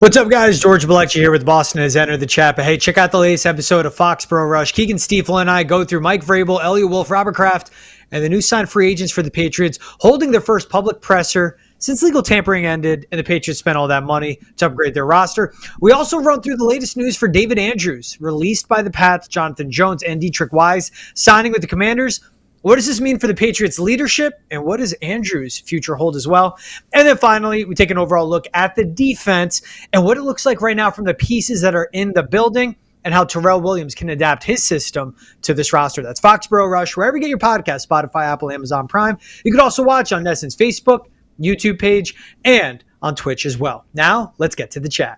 What's up, guys? George Balekji here with Boston has entered the chat. But hey, check out the latest episode of Foxborough Rush. Keegan Stiefel and I go through Mike Vrabel, Elliot Wolf, Robert Kraft, and the new signed free agents for the Patriots holding their first public presser since legal tampering ended and the Patriots spent all that money to upgrade their roster. We also run through the latest news for David Andrews, released by the Pats, Jonathan Jones, and Dietrich Wise signing with the Commanders. What does this mean for the Patriots' leadership, and what does Andrews' future hold as well? And then finally, we take an overall look at the defense and what it looks like right now from the pieces that are in the building and how Terrell Williams can adapt his system to this roster. That's Foxborough Rush, wherever you get your podcast, Spotify, Apple, Amazon Prime. You can also watch on Nesson's Facebook, YouTube page, and on Twitch as well. Now, let's get to the chat.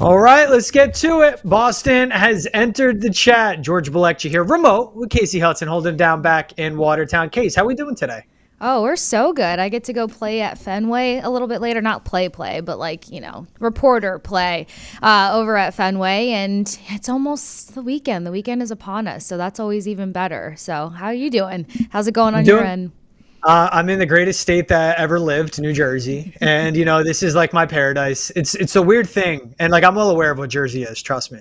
All right, let's get to it. Boston has entered the chat. George Balekji here, remote with Kasey Hudson, holding down back in Watertown. Case, how we doing today? Oh, we're so good. I get to go play at Fenway a little bit later. Not play, but reporter play over at Fenway. And it's almost the weekend. The weekend is upon us, so that's always even better. So how are you doing? How's it going on your end? I'm in the greatest state that ever lived, New Jersey. And, this is like my paradise. It's a weird thing. And I'm well aware of what Jersey is. Trust me.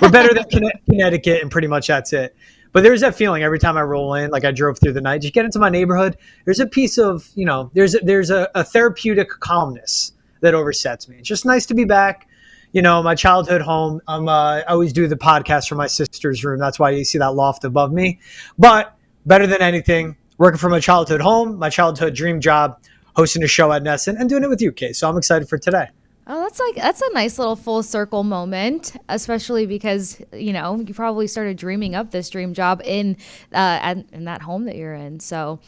We're better than Connecticut, and pretty much that's it. But there's that feeling every time I roll in, like I drove through the night, just get into my neighborhood. There's a piece of, there's a therapeutic calmness that oversets me. It's just nice to be back. My childhood home. I always do the podcast from my sister's room. That's why you see that loft above me. But better than anything, working from my childhood home, my childhood dream job, hosting a show at Nesson, and doing it with you, Kay. So I'm excited for today. Oh, that's a nice little full circle moment, especially because, you probably started dreaming up this dream job in that home that you're in. So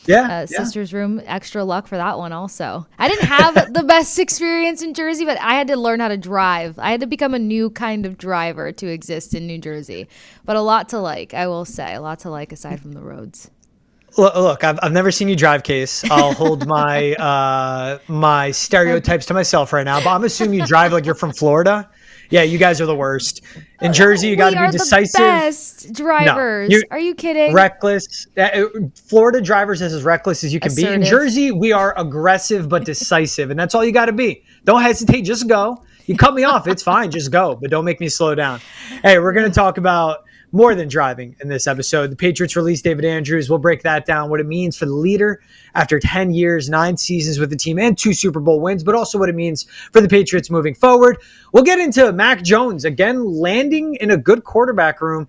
sister's room, extra luck for that one also. I didn't have the best experience in Jersey, but I had to learn how to drive. I had to become a new kind of driver to exist in New Jersey, but a lot to like, I will say, a lot to like aside from the roads. Look, I've never seen you drive, Case. I'll hold my my stereotypes to myself right now, but I'm assuming you drive like you're from Florida. Yeah, you guys are the worst. In Jersey, you got to be decisive. We are the best drivers. No, are you kidding? Reckless. Florida drivers is as reckless as you can be. In Jersey, we are aggressive but decisive, and that's all you got to be. Don't hesitate. Just go. You cut me off. It's fine. Just go, but don't make me slow down. Hey, we're going to talk about more than driving in this episode. The Patriots released David Andrews. We'll break that down, what it means for the leader after 10 years, 9 seasons with the team, and 2 Super Bowl wins, but also what it means for the Patriots moving forward. We'll get into Mac Jones, again, landing in a good quarterback room,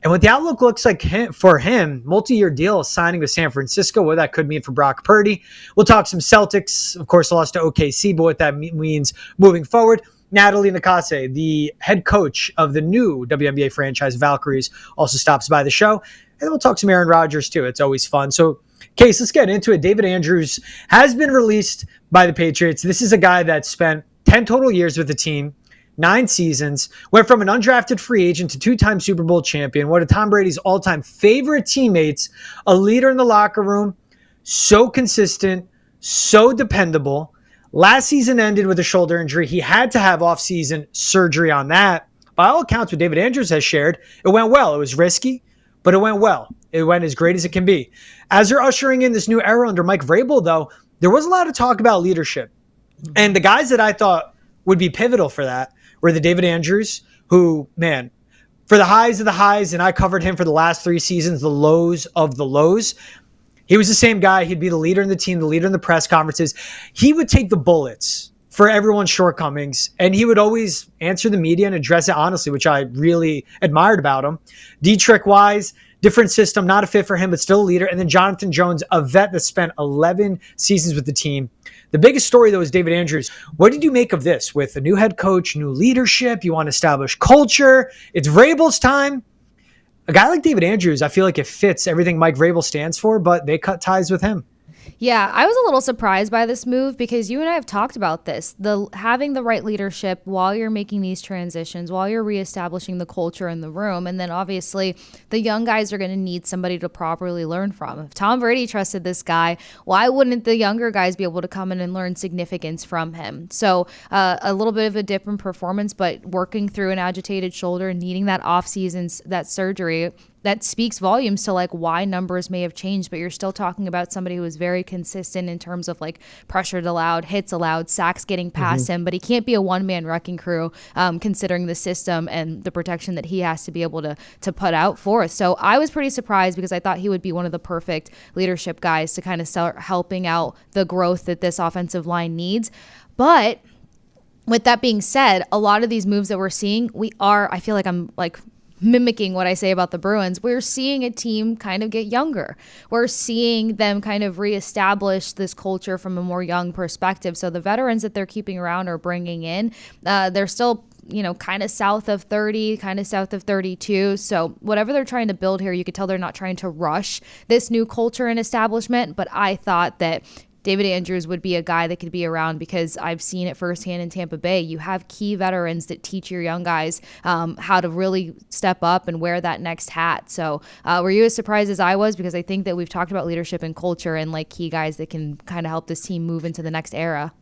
and what the outlook looks like for him, multi-year deal signing with San Francisco, what that could mean for Brock Purdy. We'll talk some Celtics, of course, lost to OKC, but what that means moving forward. Natalie Nakase, the head coach of the new WNBA franchise Valkyries, also stops by the show. And then we'll talk some Aaron Rodgers, too. It's always fun. So, Case, let's get into it. David Andrews has been released by the Patriots. This is a guy that spent 10 total years with the team, 9 seasons, went from an undrafted free agent to 2-time Super Bowl champion, one of Tom Brady's all-time favorite teammates, a leader in the locker room, so consistent, so dependable. Last season ended with a shoulder injury. He had to have off-season surgery on that. By all accounts, what David Andrews has shared, it went well. It was risky, but it went well. It went as great as it can be. As they're ushering in this new era under Mike Vrabel, though, there was a lot of talk about leadership. And the guys that I thought would be pivotal for that were the David Andrews, who, man, for the highs of the highs, and I covered him for the last 3 seasons, the lows of the lows. He was the same guy. He'd be the leader in the team, the leader in the press conferences. He would take the bullets for everyone's shortcomings, and he would always answer the media and address it honestly, which I really admired about him. Dietrich Wise, different system, not a fit for him, but still a leader. And then Jonathan Jones, a vet that spent 11 seasons with the team. The biggest story, though, is David Andrews. What did you make of this? With a new head coach, new leadership, you want to establish culture. It's Vrabel's time. A guy like David Andrews, I feel like it fits everything Mike Vrabel stands for, but they cut ties with him. Yeah, I was a little surprised by this move because you and I have talked about this. Having the right leadership while you're making these transitions, while you're reestablishing the culture in the room, and then obviously the young guys are going to need somebody to properly learn from. If Tom Brady trusted this guy, why wouldn't the younger guys be able to come in and learn significance from him? So a little bit of a dip in performance, but working through an agitated shoulder and needing that off-season, that surgery that speaks volumes to like why numbers may have changed, but you're still talking about somebody who is very consistent in terms of like pressures allowed, hits allowed, sacks getting past him, but he can't be a one-man wrecking crew considering the system and the protection that he has to be able to put out for us. So I was pretty surprised because I thought he would be one of the perfect leadership guys to kind of start helping out the growth that this offensive line needs. But with that being said, a lot of these moves that we're seeing, I feel like I'm like mimicking what I say about the Bruins. We're seeing a team kind of get younger. We're seeing them kind of reestablish this culture from a more young perspective. So the veterans that they're keeping around or bringing in, they're still, kind of south of 30, kind of south of 32. So whatever they're trying to build here, you could tell they're not trying to rush this new culture and establishment. But I thought that David Andrews would be a guy that could be around because I've seen it firsthand in Tampa Bay. You have key veterans that teach your young guys how to really step up and wear that next hat. So were you as surprised as I was? Because I think that we've talked about leadership and culture and like key guys that can kind of help this team move into the next era.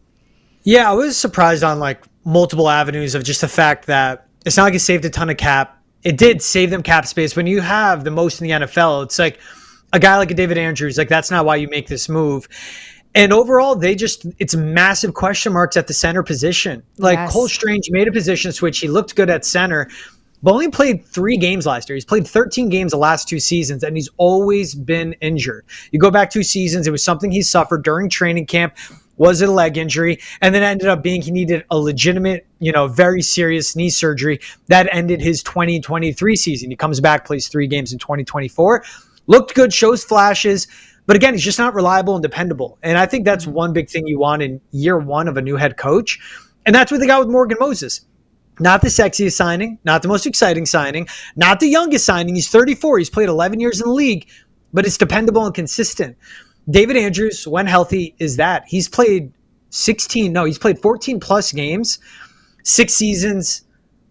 Yeah, I was surprised on like multiple avenues of just the fact that it's not like it saved a ton of cap. It did save them cap space. When you have the most in the NFL, it's like a guy like a David Andrews, like that's not why you make this move. And overall, it's massive question marks at the center position. Like Cole Strange made a position switch. He looked good at center, but only played 3 games last year. He's played 13 games the last 2 seasons, and he's always been injured. You go back 2 seasons, it was something he suffered during training camp. Was it a leg injury? And then it ended up being he needed a legitimate, very serious knee surgery that ended his 2023 season. He comes back, plays 3 games in 2024. Looked good, shows flashes. But again, he's just not reliable and dependable. And I think that's one big thing you want in year 1 of a new head coach. And that's what they got with Morgan Moses. Not the sexiest signing, not the most exciting signing, not the youngest signing. He's 34. He's played 11 years in the league, but it's dependable and consistent. David Andrews, when healthy, is that. He's played 14 plus games, 6 seasons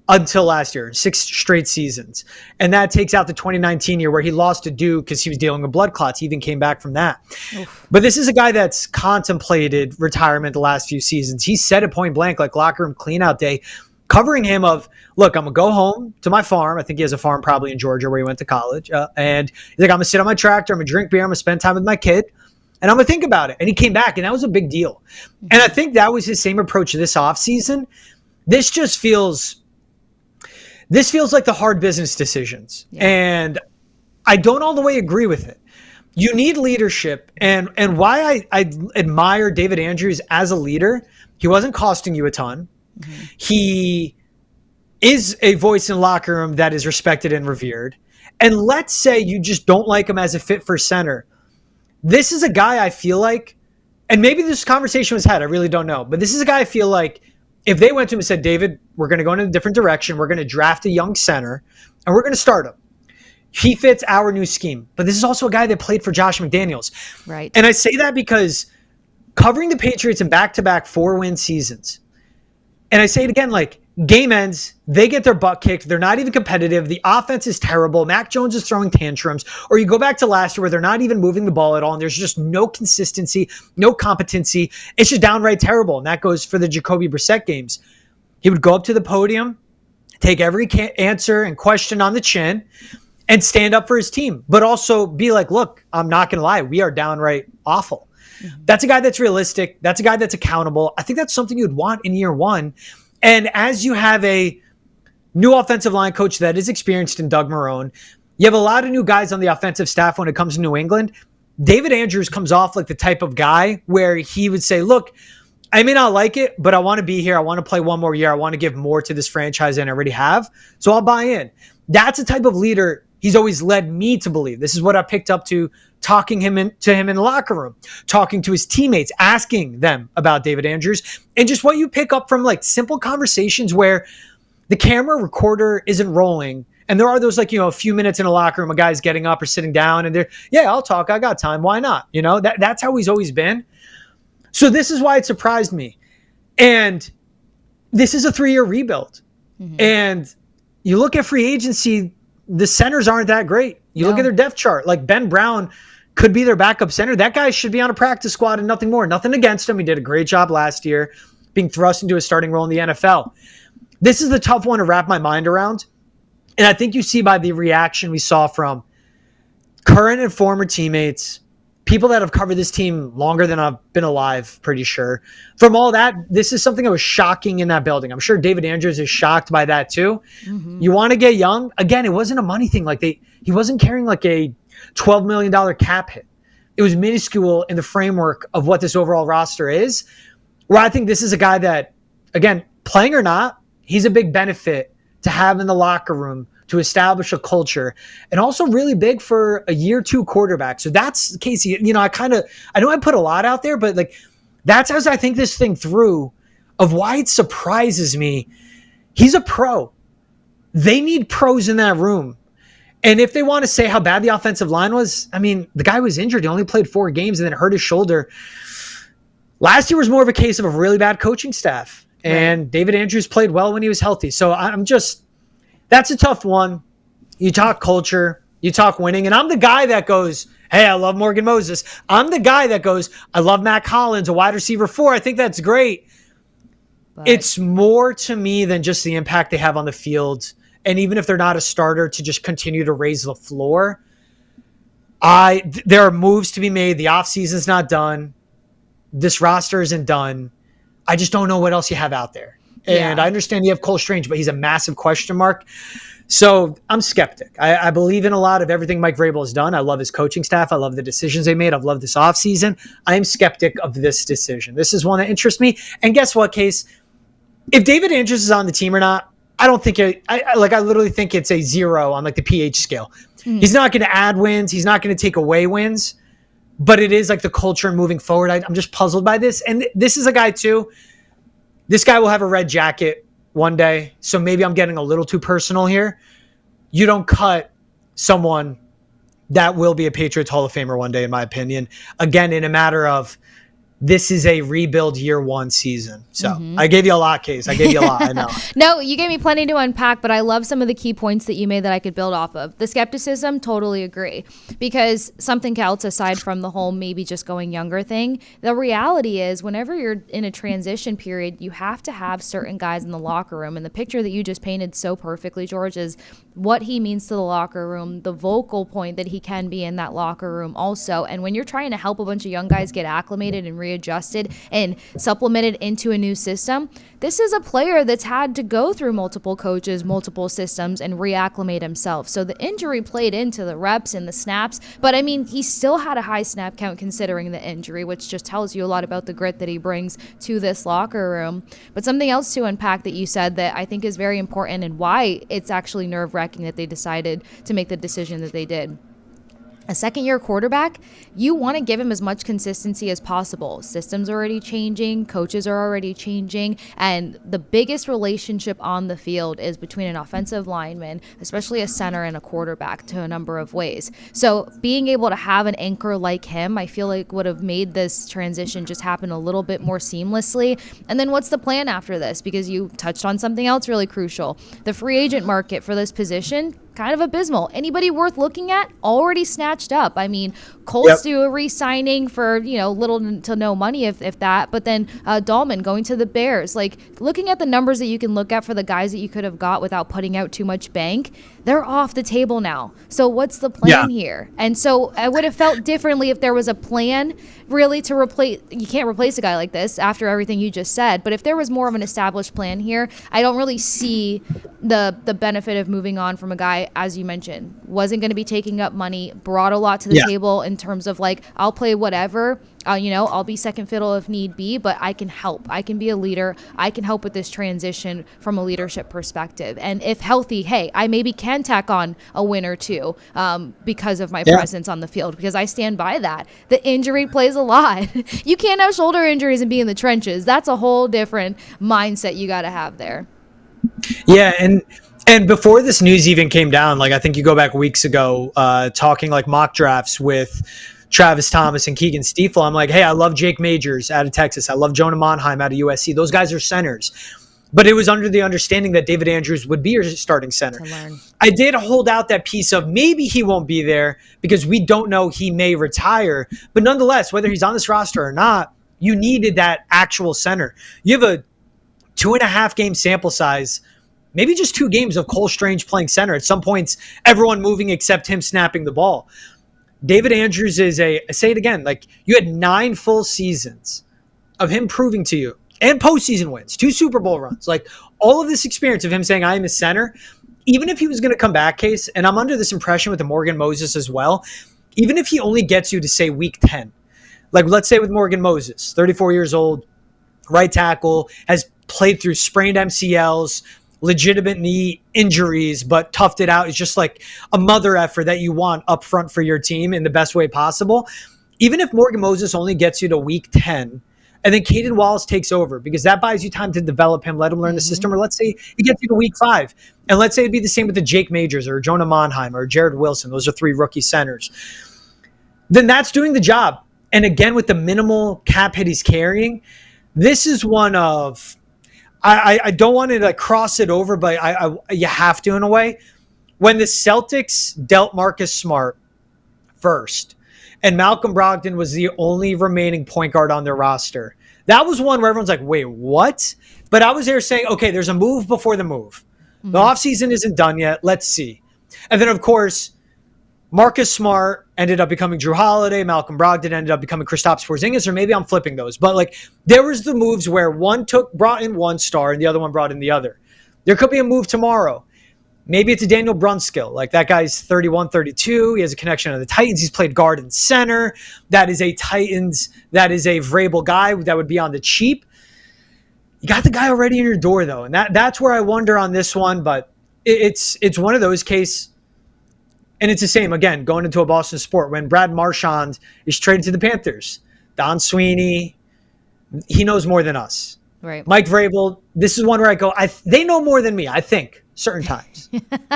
until last year, 6 straight seasons. And that takes out the 2019 year where he lost to Duke because he was dealing with blood clots. He even came back from that. Oof. But this is a guy that's contemplated retirement the last few seasons. He said it point blank, like locker room cleanout day, covering him of, look, I'm going to go home to my farm. I think he has a farm probably in Georgia where he went to college. And he's like, I'm going to sit on my tractor. I'm going to drink beer. I'm going to spend time with my kid. And I'm going to think about it. And he came back, and that was a big deal. Mm-hmm. And I think that was his same approach this offseason. This feels like the hard business decisions. Yeah. And I don't all the way agree with it. You need leadership. And why I admire David Andrews as a leader, he wasn't costing you a ton. Mm-hmm. He is a voice in the locker room that is respected and revered. And let's say you just don't like him as a fit for center. This is a guy I feel like, and maybe this conversation was had, I really don't know, but this is a guy I feel like if they went to him and said, David, we're going to go in a different direction. We're going to draft a young center and we're going to start him. He fits our new scheme. But this is also a guy that played for Josh McDaniels. Right. And I say that because covering the Patriots in back-to-back 4-win seasons, and I say it again, like game ends, they get their butt kicked. They're not even competitive. The offense is terrible. Mac Jones is throwing tantrums. Or you go back to last year where they're not even moving the ball at all. And there's just no consistency, no competency. It's just downright terrible. And that goes for the Jacoby Brissett games. He would go up to the podium, take every answer and question on the chin, and stand up for his team. But also be like, look, I'm not going to lie. We are downright awful. Mm-hmm. That's a guy that's realistic. That's a guy that's accountable. I think that's something you'd want in year 1. And as you have a new offensive line coach that is experienced in Doug Marrone, you have a lot of new guys on the offensive staff when it comes to New England. David Andrews comes off like the type of guy where he would say, look, I may not like it, but I want to be here. I want to play one more year. I want to give more to this franchise than I already have. So I'll buy in. That's a type of leader he's always led me to believe. This is what I picked up to talking to him in the locker room, talking to his teammates, asking them about David Andrews, and just what you pick up from like simple conversations where the camera recorder isn't rolling. And there are those like, a few minutes in a locker room, a guy's getting up or sitting down and they're, yeah, I'll talk. I got time. Why not? That's how he's always been. So this is why it surprised me. And this is a 3-year rebuild. Mm-hmm. And you look at free agency, the centers aren't that great. You look at their depth chart, like Ben Brown could be their backup center. That guy should be on a practice squad and nothing more. Nothing against him. He did a great job last year being thrust into a starting role in the NFL. This is the tough one to wrap my mind around. And I think you see by the reaction we saw from current and former teammates, people that have covered this team longer than I've been alive, pretty sure. From all that, this is something that was shocking in that building. I'm sure David Andrews is shocked by that too. Mm-hmm. You want to get young? Again, it wasn't a money thing. Like he wasn't carrying like a $12 million cap hit. It was minuscule in the framework of what this overall roster is, where I think this is a guy that, again, playing or not, he's a big benefit to have in the locker room to establish a culture, and also really big for a year 2 quarterback. So that's Kasey. I know I put a lot out there, but like that's as I think this thing through of why it surprises me. He's a pro. They need pros in that room. And if they want to say how bad the offensive line was, I mean, the guy was injured. He only played 4 games and then hurt his shoulder. Last year was more of a case of a really bad coaching staff. And David Andrews played well when he was healthy. So that's a tough one. You talk culture, you talk winning, and I'm the guy that goes, hey, I love Morgan Moses. I'm the guy that goes, I love Matt Collins, a wide receiver 4. I think that's great. But it's more to me than just the impact they have on the field. And even if they're not a starter, to just continue to raise the floor. There are moves to be made. The offseason's not done. This roster isn't done. I just don't know what else you have out there. And I understand you have Cole Strange, but he's a massive question mark. So I'm skeptic. I believe in a lot of everything Mike Vrabel has done. I love his coaching staff. I love the decisions they made. I've loved this offseason. I am skeptic of this decision. This is one that interests me. And guess what, Case? If David Andrews is on the team or not, I don't think I literally think it's a 0 on like the pH scale. He's not going to add wins. He's not going to take away wins. But it is like the culture moving forward. I'm just puzzled by this. And this is a guy too. This guy will have a red jacket one day, so maybe I'm getting a little too personal here. You don't cut someone that will be a Patriots Hall of Famer one day, in my opinion. Again, in a matter of this is a rebuild year 1 season. So I gave you a lot, Case. I gave you a lot. I know. No, you gave me plenty to unpack, but I love some of the key points that you made that I could build off of. The skepticism, totally agree. Because something else aside from the whole maybe just going younger thing, the reality is whenever you're in a transition period, you have to have certain guys in the locker room. And the picture that you just painted so perfectly, George, is what he means to the locker room, the vocal point that he can be in that locker room also. And when you're trying to help a bunch of young guys get acclimated and readjusted and supplemented into a new system, this is a player that's had to go through multiple coaches, multiple systems, and reacclimate himself. So the injury played into the reps and the snaps, but I mean, he still had a high snap count considering the injury, which just tells you a lot about the grit that he brings to this locker room. But something else to unpack that you said that I think is very important and why it's actually nerve-wracking that they decided to make the decision that they did. A second-year quarterback, you want to give him as much consistency as possible. Systems are already changing, coaches are already changing, and the biggest relationship on the field is between an offensive lineman, especially a center, and a quarterback to a number of ways. So being able to have an anchor like him, I feel like would have made this transition just happen a little bit more seamlessly. And then what's the plan after this? Because you touched on something else really crucial. The free agent market for this position, kind of abysmal. Anybody worth looking at already snatched up. I mean, Colts do a re-signing for, little to no money if that, but then Dahlman going to the Bears. Like, looking at the numbers that you can look at for the guys that you could have got without putting out too much bank, they're off the table now. So what's the plan here? And so I would have felt differently if there was a plan really to replace. You can't replace a guy like this after everything you just said, but if there was more of an established plan here, I don't really see the benefit of moving on from a guy, as you mentioned, wasn't going to be taking up money, brought a lot to the table in terms of like, I'll play whatever, I'll be second fiddle if need be, but I can help. I can be a leader. I can help with this transition from a leadership perspective. And if healthy, hey, I maybe can tack on a win or two because of my presence on the field, because I stand by that. The injury plays a lot. You can't have shoulder injuries and be in the trenches. That's a whole different mindset you got to have there. Yeah, and before this news even came down, like I think you go back weeks ago, talking like mock drafts with Travis Thomas and Keegan Stiefel. I'm like, hey, I love Jake Majors out of Texas. I love Jonah Monheim out of USC. Those guys are centers. But it was under the understanding that David Andrews would be your starting center. I did hold out that piece of maybe he won't be there because we don't know, he may retire. But nonetheless, whether he's on this roster or not, you needed that actual center. You have a 2.5 game sample size, maybe just 2 games of Cole Strange playing center. At some points, everyone moving except him snapping the ball. David Andrews is I say it again, like you had 9 full seasons of him proving to you, and postseason wins, 2 Super Bowl runs, like all of this experience of him saying, I am a center. Even if he was going to come back, Case, and I'm under this impression with the Morgan Moses as well, even if he only gets you to say week 10, like let's say with Morgan Moses, 34 years old, right tackle, has played through sprained MCLs, legitimate knee injuries, but toughed it out. It's just like a mother effort that you want up front for your team in the best way possible. Even if Morgan Moses only gets you to week 10, and then Caden Wallace takes over, because that buys you time to develop him, let him learn the system. Or let's say he gets you to week 5. And let's say it'd be the same with the Jake Majors or Jonah Monheim or Jared Wilson. Those are 3 rookie centers. Then that's doing the job. And again, with the minimal cap hit he's carrying, this is one of, I don't want to like cross it over, but you have to in a way. When the Celtics dealt Marcus Smart first, and Malcolm Brogdon was the only remaining point guard on their roster, that was one where everyone's like, wait, what? But I was there saying, okay, there's a move before the move. The offseason isn't done yet. Let's see. And then, of course, Marcus Smart ended up becoming Drew Holiday. Malcolm Brogdon ended up becoming Kristaps Porzingis, or maybe I'm flipping those. But like there was the moves where one brought in one star and the other one brought in the other. There could be a move tomorrow. Maybe it's a Daniel Brunskill. Like that guy's 31, 32. He has a connection to the Titans. He's played guard and center. That is a Titans. That is a Vrabel guy that would be on the cheap. You got the guy already in your door though. And that's where I wonder on this one. But it's one of those cases. And it's the same, again, going into a Boston sport. When Brad Marchand is traded to the Panthers, Don Sweeney, he knows more than us. Right. Mike Vrabel, this is one where I go, they know more than me, I think, certain times.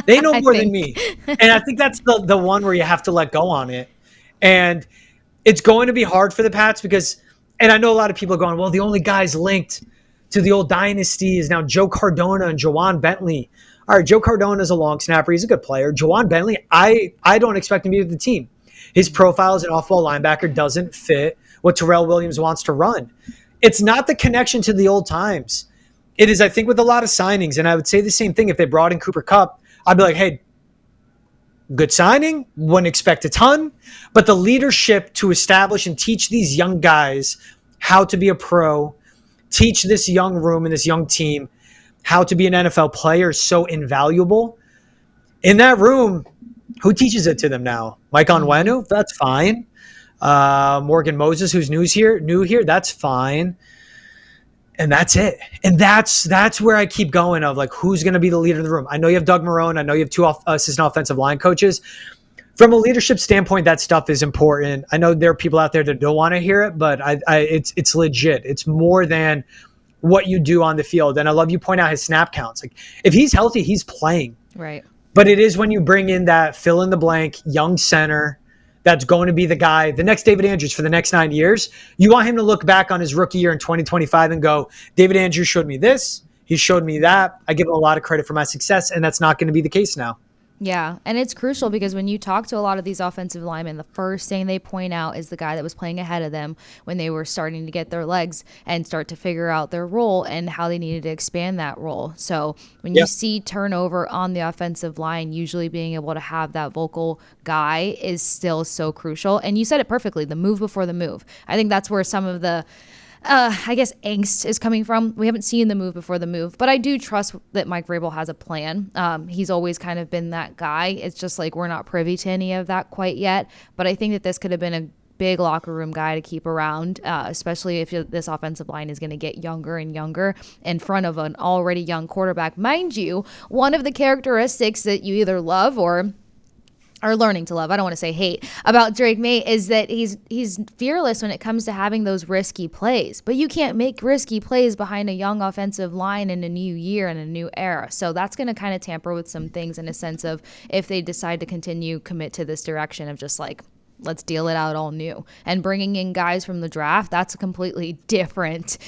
They know more than me. And I think that's the one where you have to let go on it. And it's going to be hard for the Pats because, and I know a lot of people are going, well, the only guys linked to the old dynasty is now Joe Cardona and Jawan Bentley. All right, Joe Cardona is a long snapper. He's a good player. Jawan Bentley, I don't expect him to be with the team. His profile as an off-ball linebacker doesn't fit what Terrell Williams wants to run. It's not the connection to the old times. It is, I think, with a lot of signings, and I would say the same thing if they brought in Cooper Kupp. I'd be like, hey, good signing. Wouldn't expect a ton. But the leadership to establish and teach these young guys how to be a pro, teach this young room and this young team how to be an NFL player is so invaluable. In that room, who teaches it to them now? Mike Onwenu? That's fine. Morgan Moses, who's new here, that's fine. And that's it. And that's where I keep going of like, who's going to be the leader of the room? I know you have Doug Marrone. I know you have 2 assistant offensive line coaches. From a leadership standpoint, that stuff is important. I know there are people out there that don't want to hear it, but it's legit. It's more than what you do on the field. And I love you point out his snap counts. Like if he's healthy, he's playing. Right. But it is when you bring in that fill in the blank young center that's going to be the guy, the next David Andrews for the next 9 years. You want him to look back on his rookie year in 2025 and go, David Andrews showed me this. He showed me that. I give him a lot of credit for my success. And that's not going to be the case now. Yeah, and it's crucial because when you talk to a lot of these offensive linemen, the first thing they point out is the guy that was playing ahead of them when they were starting to get their legs and start to figure out their role and how they needed to expand that role. So when you see turnover on the offensive line, usually being able to have that vocal guy is still so crucial. And you said it perfectly, the move before the move. I think that's where some of the I guess angst is coming from. We haven't seen the move before the move, but I do trust that Mike Vrabel has a plan. He's always kind of been that guy. It's just like we're not privy to any of that quite yet, but I think that this could have been a big locker room guy to keep around, especially if this offensive line is going to get younger and younger in front of an already young quarterback. Mind you, one of the characteristics that you either love or are learning to love, I don't want to say hate, about Drake May is that he's fearless when it comes to having those risky plays. But you can't make risky plays behind a young offensive line in a new year and a new era. So that's going to kind of tamper with some things in a sense of if they decide to continue commit to this direction of just like, let's deal it out all new. And bringing in guys from the draft, that's a completely different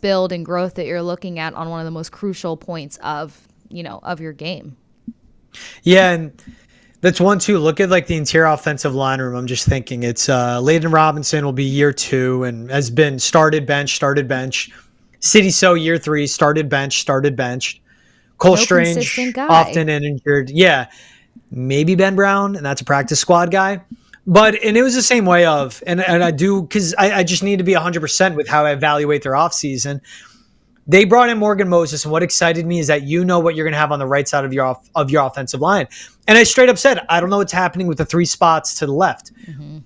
build and growth that you're looking at on one of the most crucial points of your game. Yeah, and that's one, too. Look at like the interior offensive line room. I'm just thinking it's Layden Robinson will be year 2 and has been started bench. City So year 3, started bench. Cole Strange, often and injured. Yeah. Maybe Ben Brown, and that's a practice squad guy. And it was the same way of, and I do, because I just need to be 100% with how I evaluate their offseason. They brought in Morgan Moses, and what excited me is that you know what you're going to have on the right side of your offensive line. And I straight up said, I don't know what's happening with the 3 spots to the left. Mm-hmm.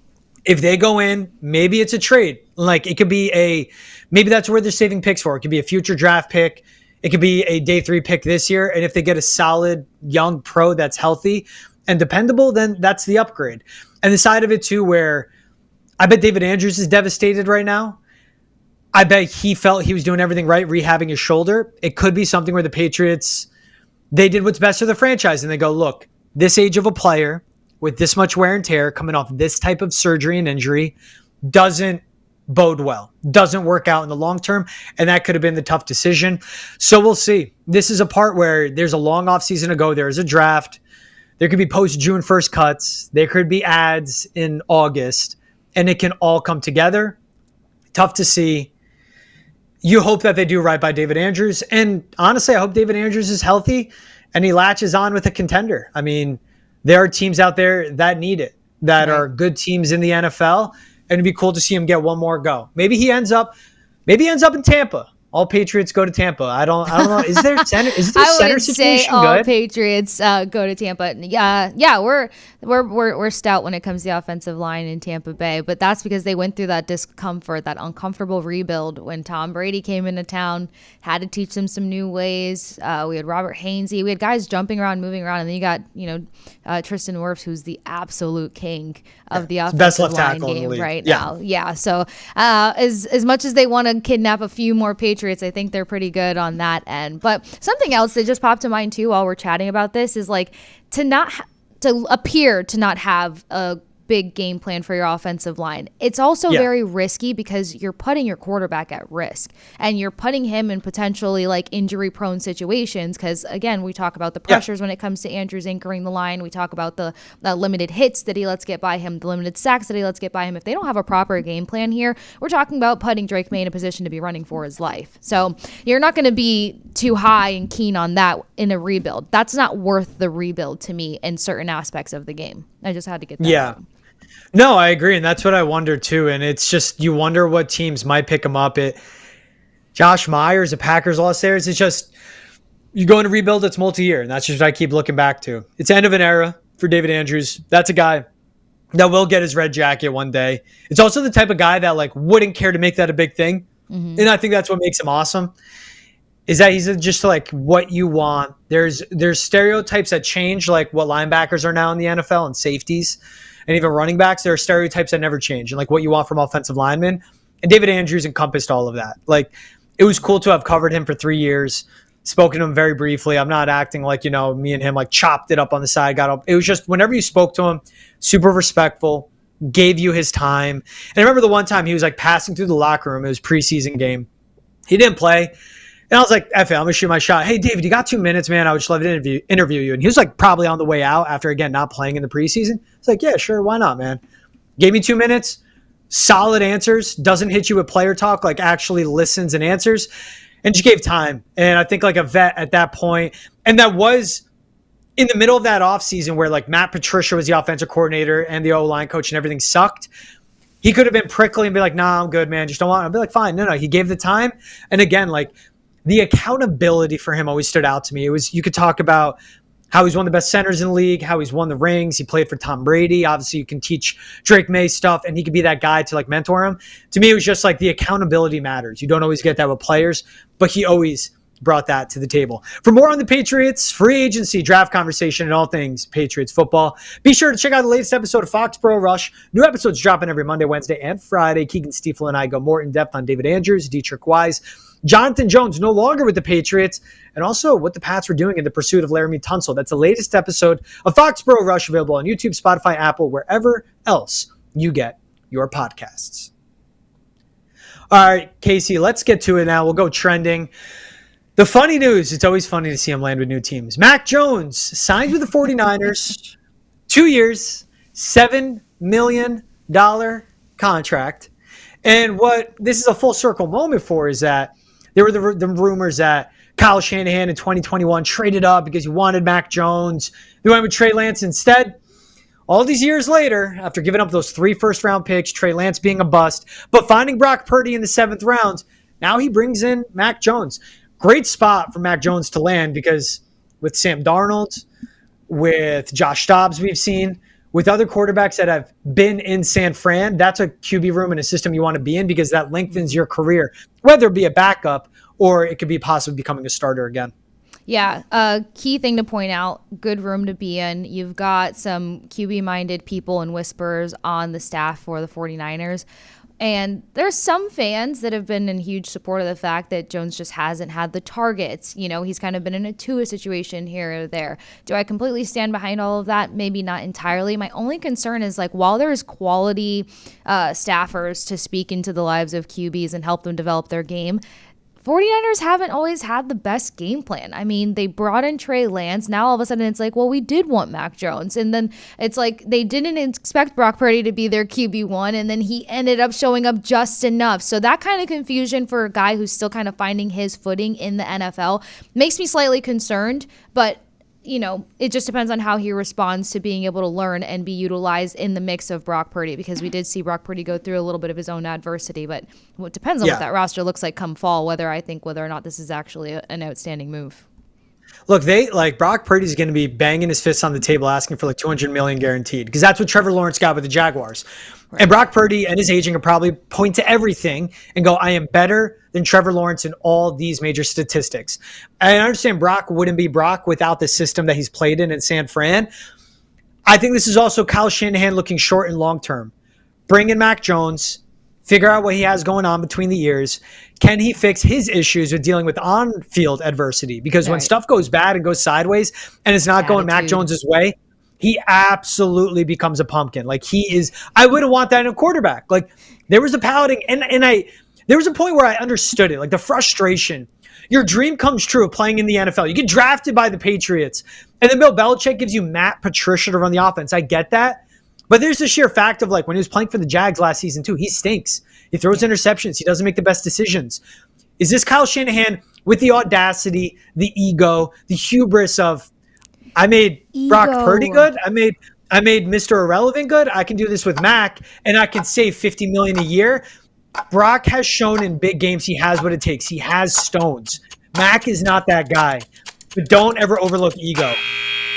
If they go in, maybe it's a trade. Like it could be maybe that's where they're saving picks for. It could be a future draft pick. It could be a day 3 pick this year. And if they get a solid young pro that's healthy and dependable, then that's the upgrade. And the side of it too, where I bet David Andrews is devastated right now. I bet he felt he was doing everything right, rehabbing his shoulder. It could be something where the Patriots, they did what's best for the franchise. And they go, look, this age of a player with this much wear and tear coming off this type of surgery and injury doesn't bode well, doesn't work out in the long term. And that could have been the tough decision. So we'll see. This is a part where there's a long off season to go. There's a draft. There could be post-June 1st cuts. There could be ads in August. And it can all come together. Tough to see. You hope that they do right by David Andrews. And honestly, I hope David Andrews is healthy and he latches on with a contender. I mean, there are teams out there that need it, that are good teams in the NFL. And it'd be cool to see him get one more go. Maybe he ends up in Tampa. All Patriots go to Tampa. I don't know. Is there center? Is the center situation all good? Patriots go to Tampa. Yeah, we're stout when it comes to the offensive line in Tampa Bay, but that's because they went through that discomfort, that uncomfortable rebuild when Tom Brady came into town, had to teach them some new ways. We had Robert Hainsey. We had guys jumping around, moving around, and then you got Tristan Wirfs, who's the absolute king of the offensive line game right now. Yeah. So as much as they want to kidnap a few more Patriots, I think they're pretty good on that end. But something else that just popped to mind too while we're chatting about this is like to appear to not have a big game plan for your offensive line. It's also very risky because you're putting your quarterback at risk and you're putting him in potentially like injury prone situations. Cause again, we talk about the pressures when it comes to Andrews anchoring the line. We talk about the limited hits that he lets get by him, the limited sacks that he lets get by him. If they don't have a proper game plan here, we're talking about putting Drake May in a position to be running for his life. So you're not going to be too high and keen on that in a rebuild. That's not worth the rebuild to me in certain aspects of the game. I just had to get that. Yeah. No, I agree. And that's what I wonder too. And it's just, you wonder what teams might pick him up. Josh Myers, the Packers lost theirs. It's just, you go into rebuild, it's multi-year. And that's just what I keep looking back to. It's end of an era for David Andrews. That's a guy that will get his red jacket one day. It's also the type of guy that like wouldn't care to make that a big thing. Mm-hmm. And I think that's what makes him awesome. Is that he's just like what you want. There's stereotypes that change, like what linebackers are now in the NFL and safeties. And even running backs, there are stereotypes that never change, and like what you want from offensive linemen. And David Andrews encompassed all of that. Like, it was cool to have covered him for 3 years, spoken to him very briefly. I'm not acting like, me and him like chopped it up on the side, got up. It was just whenever you spoke to him, super respectful, gave you his time. And I remember the one time he was like passing through the locker room. It was preseason game. He didn't play. And I was like, F it, I'm going to shoot my shot. Hey, David, you got 2 minutes, man. I would just love to interview you. And he was like probably on the way out after, again, not playing in the preseason. It's like, yeah, sure. Why not, man? Gave me 2 minutes, solid answers, doesn't hit you with player talk, like actually listens and answers, and just gave time. And I think like a vet at that point, and that was in the middle of that offseason where like Matt Patricia was the offensive coordinator and the O-line coach and everything sucked. He could have been prickly and be like, nah, I'm good, man. Just don't want it. I'd be like, fine. No, he gave the time. And again, like, the accountability for him always stood out to me. It was, you could talk about how he's one of the best centers in the league, how he's won the rings. He played for Tom Brady. Obviously, you can teach Drake May stuff, and he could be that guy to like mentor him. To me, it was just like the accountability matters. You don't always get that with players, but he always brought that to the table. For more on the Patriots, free agency, draft conversation, and all things Patriots football, be sure to check out the latest episode of Foxborough Rush. New episodes dropping every Monday, Wednesday, and Friday. Keegan Stiefel and I go more in depth on David Andrews, Dietrich Wise, Jonathan Jones, no longer with the Patriots, and also what the Pats were doing in the pursuit of Laramie Tunsil. That's the latest episode of Foxborough Rush, available on YouTube, Spotify, Apple, wherever else you get your podcasts. All right, Kasey, let's get to it now. We'll go trending. The funny news, it's always funny to see him land with new teams. Mac Jones signed with the 49ers, 2 years, $7 million contract. And what this is a full circle moment for is that There were the rumors that Kyle Shanahan in 2021 traded up because he wanted Mac Jones. They went with Trey Lance instead. All these years later, after giving up those 3 first-round picks, Trey Lance being a bust, but finding Brock Purdy in the 7th round, now he brings in Mac Jones. Great spot for Mac Jones to land because with Sam Darnold, with Josh Dobbs we've seen, with other quarterbacks that have been in San Fran, that's a QB room and a system you want to be in because that lengthens your career, whether it be a backup or it could be possibly becoming a starter again. Yeah, key thing to point out, good room to be in. You've got some QB-minded people and whisperers on the staff for the 49ers. And there's some fans that have been in huge support of the fact that Jones just hasn't had the targets. You know, he's kind of been in a Tua situation here or there. Do I completely stand behind all of that? Maybe not entirely. My only concern is, like, while there's quality staffers to speak into the lives of QBs and help them develop their game, 49ers haven't always had the best game plan. I mean, they brought in Trey Lance. Now all of a sudden it's like, well, we did want Mac Jones. And then it's like they didn't expect Brock Purdy to be their QB1, and then he ended up showing up just enough. So that kind of confusion for a guy who's still kind of finding his footing in the NFL makes me slightly concerned, but you know, it just depends on how he responds to being able to learn and be utilized in the mix of Brock Purdy, because we did see Brock Purdy go through a little bit of his own adversity, but it depends on what that roster looks like come fall, whether or not this is actually an outstanding move. Look, Brock Purdy's going to be banging his fists on the table asking for like $200 million guaranteed, because that's what Trevor Lawrence got with the Jaguars. Right. And Brock Purdy and his agent will probably point to everything and go, I am better than Trevor Lawrence in all these major statistics. And I understand Brock wouldn't be Brock without the system that he's played in San Fran. I think this is also Kyle Shanahan looking short and long term. Bring in Mac Jones, figure out what he has going on between the ears. Can he fix his issues with dealing with on-field adversity? Because when stuff goes bad and goes sideways and it's not going Mac Jones's way, he absolutely becomes a pumpkin. Like, he is, I wouldn't want that in a quarterback. Like, there was a pouting, and there was a point where I understood it, like the frustration. Your dream comes true of playing in the NFL. You get drafted by the Patriots, and then Bill Belichick gives you Matt Patricia to run the offense. I get that. But there's the sheer fact of, like, when he was playing for the Jags last season too, he stinks. He throws interceptions. He doesn't make the best decisions. Is this Kyle Shanahan with the audacity, the ego, the hubris of, I made Brock Purdy good. I made Mr. Irrelevant good. I can do this with Mac, and I can save $50 million a year. Brock has shown in big games he has what it takes. He has stones. Mac is not that guy. But don't ever overlook ego.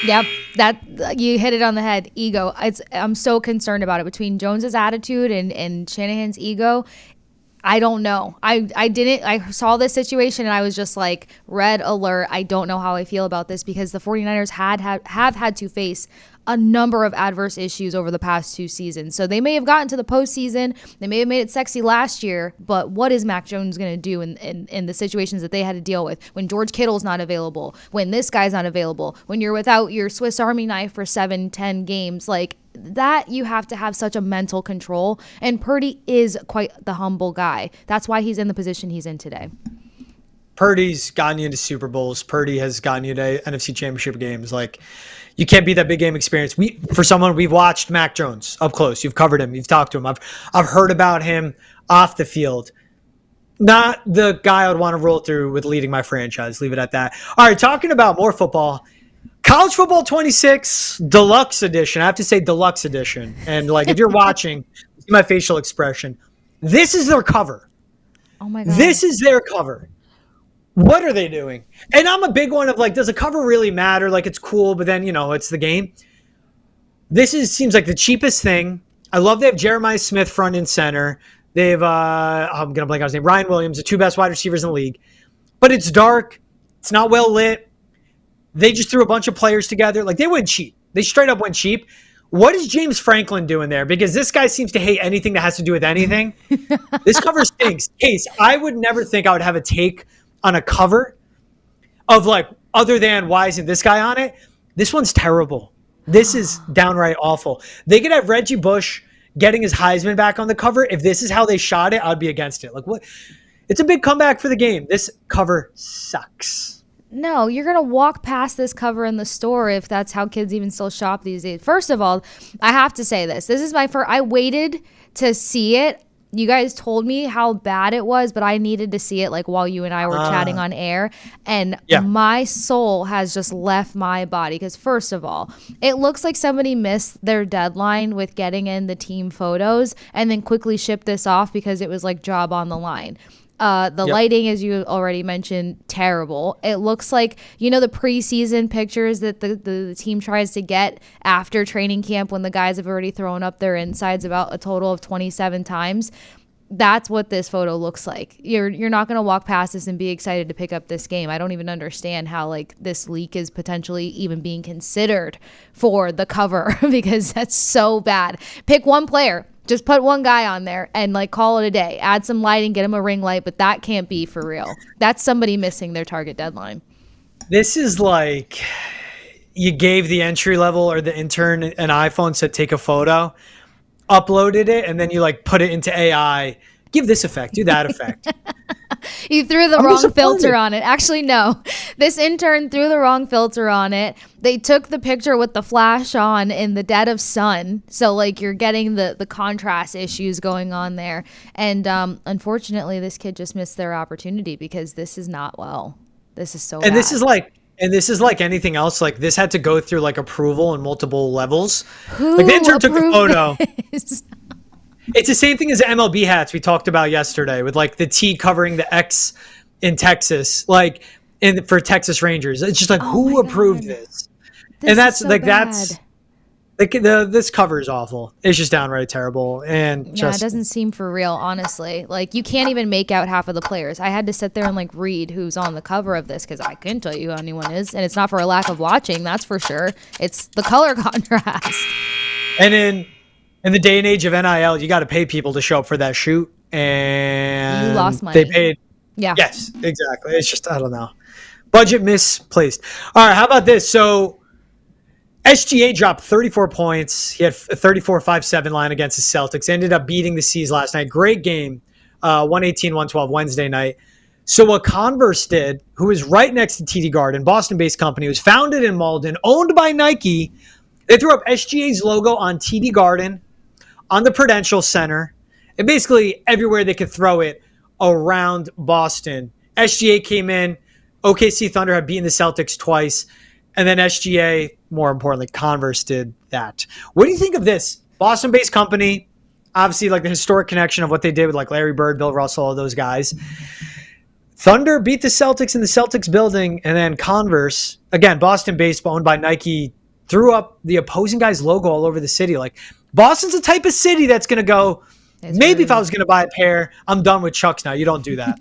Yep, that you hit it on the head. Ego. I'm so concerned about it. Between Jones's attitude and Shanahan's ego, I don't know. I saw this situation and I was just like, red alert. I don't know how I feel about this, because the 49ers have had to face a number of adverse issues over the past 2 seasons. So they may have gotten to the postseason. They may have made it sexy last year, but what is Mac Jones going to do in the situations that they had to deal with? When George Kittle's not available, when this guy's not available, when you're without your Swiss Army knife for 7-10 games, like that, you have to have such a mental control. And Purdy is quite the humble guy. That's why he's in the position he's in today. Purdy's gotten you into Super Bowls. Purdy has gotten you to NFC Championship games. Like, you can't beat that big game experience. We've watched Mac Jones up close. You've covered him. You've talked to him. I've heard about him off the field. Not the guy I would want to roll through with leading my franchise. Leave it at that. All right, talking about more football. College Football 26 Deluxe Edition. I have to say Deluxe Edition. And like, if you're watching, see my facial expression. This is their cover. Oh my God. This is their cover. What are they doing? And I'm a big one of like, does a cover really matter? Like, it's cool, but then, it's the game. Seems like the cheapest thing. I love they have Jeremiah Smith front and center. They have, I'm going to blank out his name, Ryan Williams, the 2 best wide receivers in the league. But it's dark. It's not well lit. They just threw a bunch of players together. Like, they went cheap. They straight up went cheap. What is James Franklin doing there? Because this guy seems to hate anything that has to do with anything. This cover stinks. Case, I would never think I would have a take on a cover of like, other than why isn't this guy on it? This one's terrible. This is downright awful. They could have Reggie Bush getting his Heisman back on the cover. If this is how they shot it, I'd be against it. Like, what? It's a big comeback for the game. This cover sucks. No, you're going to walk past this cover in the store if that's how kids even still shop these days. First of all, I have to say this. This is my first. I waited to see it You guys told me how bad it was, but I needed to see it like while you and I were chatting on air. And my soul has just left my body because, first of all, it looks like somebody missed their deadline with getting in the team photos and then quickly shipped this off because it was like job on the line. The lighting, as you already mentioned, terrible. It looks like, the preseason pictures that the team tries to get after training camp when the guys have already thrown up their insides about a total of 27 times. That's what this photo looks like. You're not going to walk past this and be excited to pick up this game. I don't even understand how like this leak is potentially even being considered for the cover because that's so bad. Pick one player. Just put one guy on there and like call it a day. Add some lighting, get him a ring light, but that can't be for real. That's somebody missing their target deadline. This is like you gave the entry level or the intern an iPhone, said take a photo, uploaded it, and then you like put it into AI. Give this effect, do that effect. You threw the wrong filter on it. Actually, no. This intern threw the wrong filter on it. They took the picture with the flash on in the dead of sun. So, like, you're getting the contrast issues going on there. And unfortunately, this kid just missed their opportunity because this is not well. This is so bad. This is like anything else. Like, this had to go through, like, approval in multiple levels. Like, the intern took a photo. It's the same thing as the MLB hats we talked about yesterday with like the T covering the X in Texas, like for Texas Rangers. It's just like, who approved this? And that's so like, bad. That's like this cover is awful. It's just downright terrible. And it doesn't seem for real, honestly. Like you can't even make out half of the players. I had to sit there and like read who's on the cover of this because I couldn't tell you who anyone is. And it's not for a lack of watching, that's for sure. It's the color contrast. And in the day and age of NIL, you got to pay people to show up for that shoot, and you lost money. They paid. Yeah. Yes, exactly. It's just, I don't know. Budget misplaced. All right, how about this? So SGA dropped 34 points. He had a 34-5-7 line against the Celtics. Ended up beating the C's last night. Great game. 118-112 Wednesday night. So what Converse did, who is right next to TD Garden, Boston-based company, was founded in Malden, owned by Nike. They threw up SGA's logo on TD Garden, on the Prudential Center, and basically everywhere they could throw it around Boston. SGA came in. OKC Thunder had beaten the Celtics twice. And then SGA, more importantly, Converse did that. What do you think of this? Boston-based company, obviously like the historic connection of what they did with like Larry Bird, Bill Russell, all those guys. Thunder beat the Celtics in the Celtics building, and then Converse, again, Boston-based, owned by Nike, threw up the opposing guy's logo all over the city. Like, Boston's the type of city that's going to go, maybe if I was going to buy a pair, I'm done with Chucks now. You don't do that.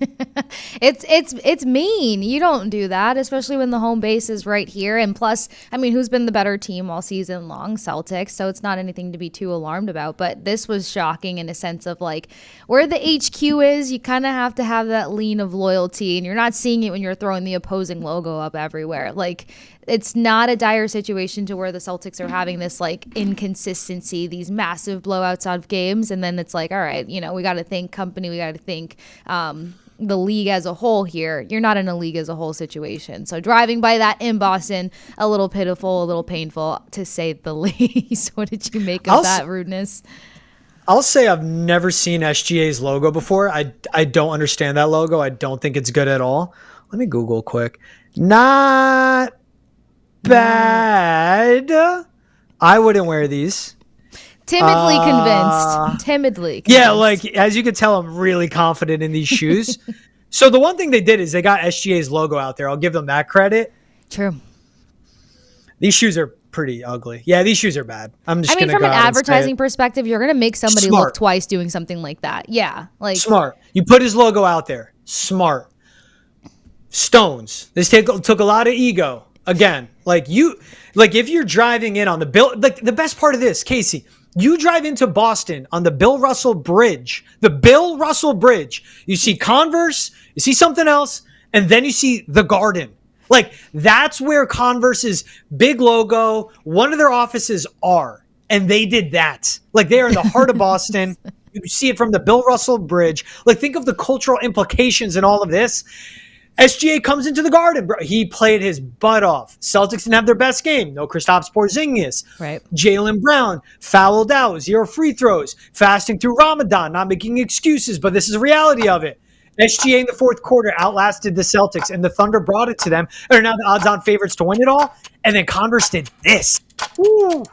It's mean. You don't do that, especially when the home base is right here. And plus, I mean, who's been the better team all season long? Celtics. So it's not anything to be too alarmed about. But this was shocking in a sense of like where the HQ is, you kind of have to have that lean of loyalty. And you're not seeing it when you're throwing the opposing logo up everywhere. Like, it's not a dire situation to where the Celtics are having this like inconsistency, these massive blowouts out of games. And then it's like, all right, we got to think company. We got to think the league as a whole here. You're not in a league as a whole situation. So driving by that in Boston, a little pitiful, a little painful to say the least. What did you make of that rudeness? I'll say I've never seen SGA's logo before. I don't understand that logo. I don't think it's good at all. Let me Google quick. Not bad. I wouldn't wear these. Timidly convinced. Yeah, like as you can tell, I'm really confident in these shoes. So the one thing they did is they got SGA's logo out there. I'll give them that credit. True. These shoes are pretty ugly. Yeah, these shoes are bad. From an advertising perspective, you're gonna make somebody look twice doing something like that. Yeah, like smart. You put his logo out there. Smart. Stones. This took a lot of ego. Again, like if you're driving in on the Bill, like the best part of this, Kasey, you drive into Boston on the Bill Russell Bridge, you see Converse, you see something else, and then you see the Garden. Like that's where Converse's big logo, one of their offices are. And they did that. Like they are in the heart of Boston. You see it from the Bill Russell Bridge. Like think of the cultural implications in all of this. SGA comes into the Garden, bro. He played his butt off. Celtics didn't have their best game. No Kristaps Porzingis. Right. Jaylen Brown fouled out, 0 free throws, fasting through Ramadan, not making excuses, but this is the reality of it. SGA in the fourth quarter outlasted the Celtics, and the Thunder brought it to them. They're now the odds-on favorites to win it all. And then Converse did this. Woo.